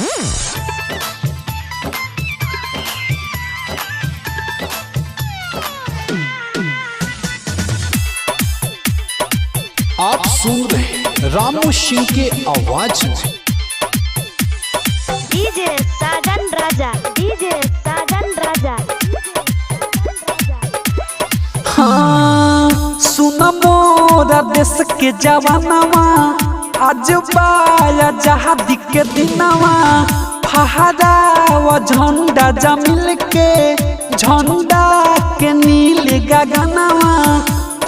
आप सुन रहे रामू सिंह के आवाज में डीजे साजन राजा, डीजे साजन राजा। हाँ सुना मोरा देश के जवानवा आज बाया जहादी के दिनवा फहरावा झंडा जमिल के झंडा के नील गगनवा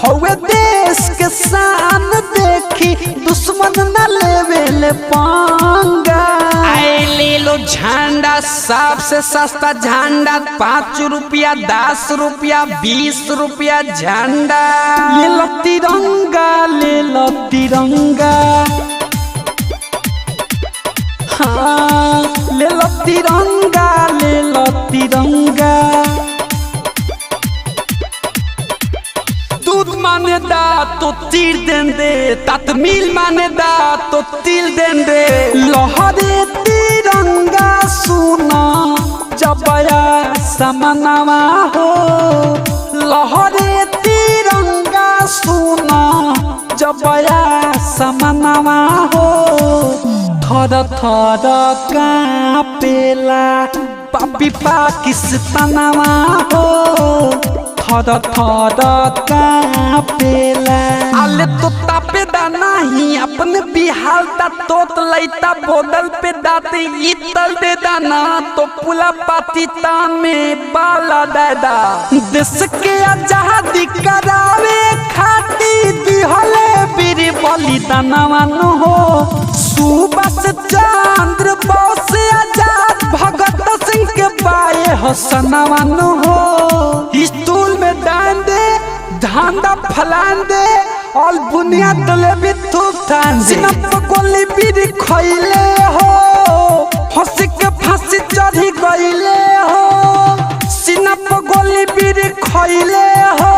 हवे देश के शान देखी दुश्मन न लेवे पंगा। ले लो झंडा सबसे सस्ता झंडा 5 रुपया 10 रुपया 20 रुपया झंडा। ले लो तिरंगा, ले लो तिरंगा, हाँ ले लो तिरंगा, ले लो तिरंगा। दूध माने दा तो तीर दें दे, ततमील माने दा तो तिल दें दे। लहरे तिरंगा सुना जबया समनवा हो, लहरे तिरंगा सुना जबया समनवा हो। थर थर कांपेला पापी पाकिस्तानवा हो, थर थर कांपेला। आले तो तापे दा नहीं अपने बिहार दा तोत लैता बोदल पे दाते इतल दे दाना तो पुला पाती तामे बाला दादा। देश के आजादी करावे खाती दिहले वीर बलिदानवा न हो। सुभाष चंद्र बोस आजाद भगत सिंह के बाए हसनवा न हो। स्टूल में डाल दे धांधा फलान दे और बुनियाद तले भी थूक थान दे। सिनप गोली बीड़ी खइले हो, हंसी के फांसी चढ़ी गइले हो। सिनप गोली बीड़ी खइले हो,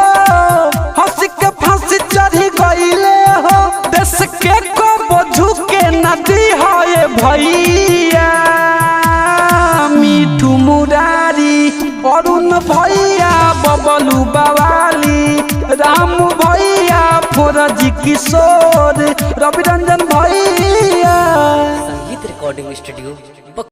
हंसी के फांसी चढ़ी गइले हो। देश के को बोझू के नदी है भैया, मिठू मुरारी अरुण भैया बबलू बवाली रामू भैया फोरजी किशोर रवि रंजन भैया। संगीत रिकॉर्डिंग स्टूडियो